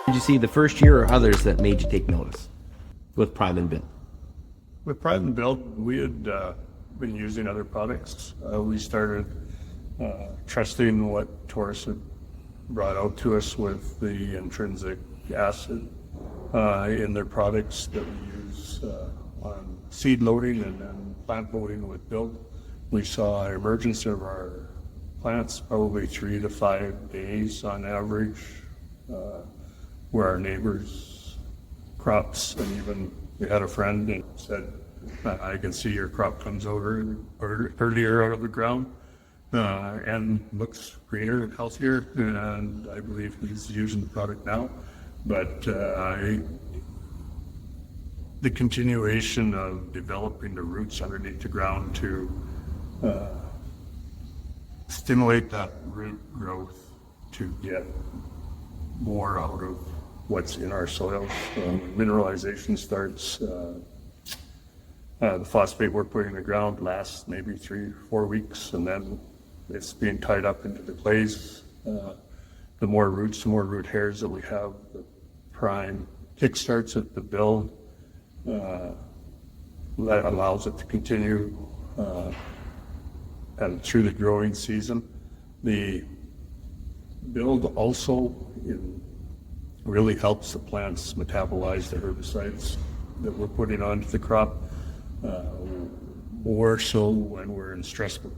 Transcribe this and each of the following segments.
Did you see the first year or others that made you take notice with Prime and Build? With Prime and Build, we had been using other products. We started trusting what Taurus had brought out to us with the intrinsic acid in their products that we use on seed loading and then plant loading with Build. We saw emergence of our plants probably 3 to 5 days on average, where our neighbors' crops, and even we had a friend and said, I can see your crop comes over earlier out of the ground and looks greener and healthier, and I believe he's using the product now. But the continuation of developing the roots underneath the ground to stimulate that root growth to get more out of what's in our soils. Mineralization starts, the phosphate we're putting in the ground lasts maybe 3-4 weeks, and then it's being tied up into the clays. The more roots, the more root hairs that we have, the Prime kickstarts it, the Build, that allows it to continue and through the growing season. The Build also really helps the plants metabolize the herbicides that we're putting onto the crop, more so when we're in stressful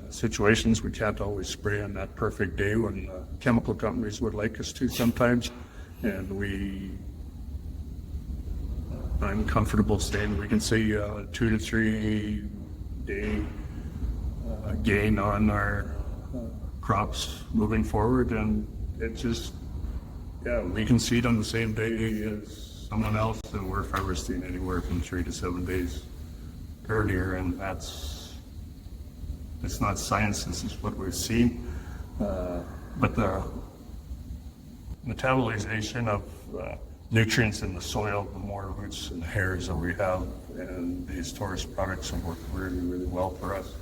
situations. We can't always spray on that perfect day when chemical companies would like us to sometimes, and I'm comfortable saying we can see a 2 to 3 day gain on our crops moving forward, and it just, we can seed on the same day as someone else, and we're harvesting anywhere from 3 to 7 days earlier, and it's not science, this is what we've seen. But the metabolization of nutrients in the soil, the more roots and hairs that we have, and these Taurus products have worked really, really well for us.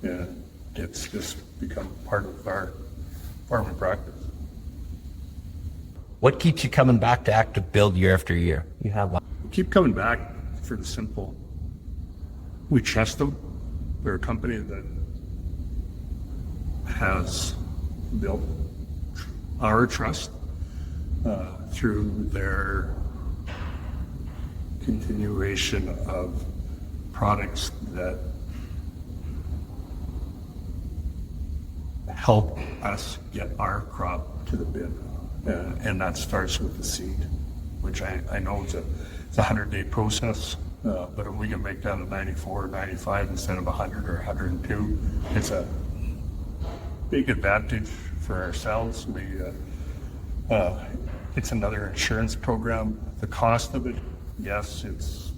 And it's just become part of our farming practice. What keeps you coming back to Active Build year after year? You have one. We keep coming back for the simple, we trust them. They're a company that has built our trust through their continuation of products that help us get our crop to the bin. And that starts with the seed, which I know it's a 100-day process, but if we can make that a 94 or 95 instead of 100 or 102, it's a big advantage for ourselves. It's another insurance program. The cost of it, yes, it's,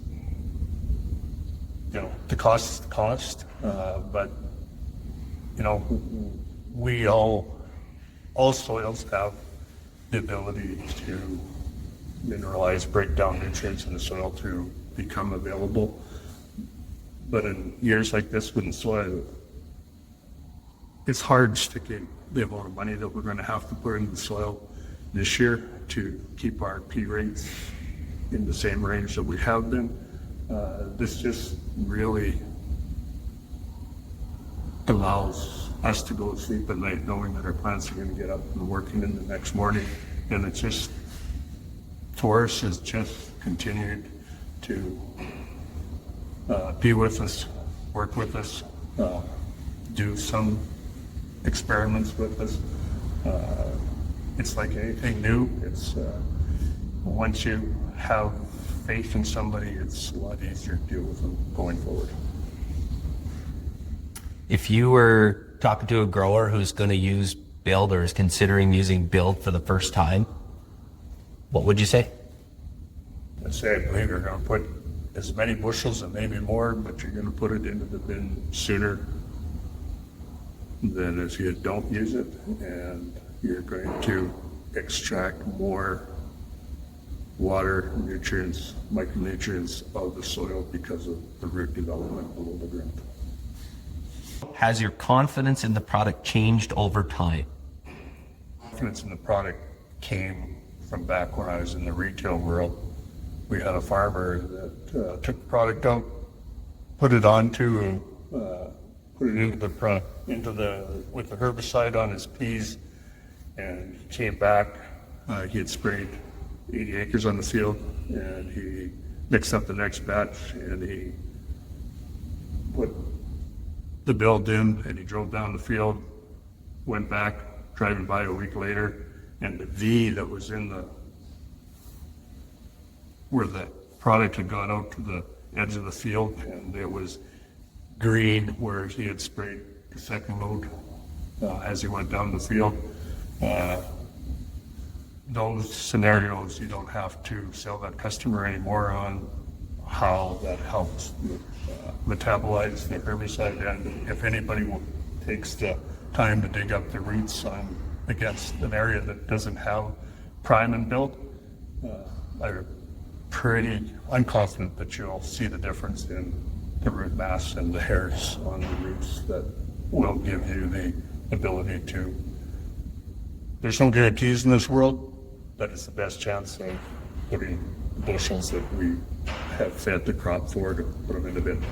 the cost is the cost, but we all soils have the ability to mineralize, break down nutrients in the soil to become available. But in years like this with the soil, it's hard sticking the amount of money that we're going to have to put into the soil this year to keep our P rates in the same range that we have been. This just really allows us to go to sleep at night knowing that our plants are going to get up and working in the next morning. And it's just, Taurus has just continued to be with us, work with us, do some experiments with us. It's like anything new. It's once you have faith in somebody, it's a lot easier to deal with them going forward. If you were talking to a grower who's going to use Build or is considering using Build for the first time, what would you say? I'd say I believe you're going to put as many bushels and maybe more, but you're going to put it into the bin sooner than if you don't use it, and you're going to extract more water, nutrients, micronutrients out of the soil because of the root development below the ground. Has your confidence in the product changed over time? confidence in the product came from back when I was in the retail world. We had a farmer that took the product out, put it onto, put it into the with the herbicide on his peas, and he came back. He had sprayed 80 acres on the field, and he mixed up the next batch, and he put the build in, and he drove down the field, went back, driving by a week later, and the V that was in the, where the product had gone out to the edge of the field, and it was green where he had sprayed the second load as he went down the field. Those scenarios, you don't have to sell that customer anymore on how that helps metabolize the herbicide. And if anybody takes the time to dig up the roots on against an area that doesn't have prime and build, I'm confident that you'll see the difference in the root mass and the hairs on the roots that will give you the ability to. There's no guarantees in this world, but it's the best chance of putting bushels that we have fed the crop for to put them in the bin.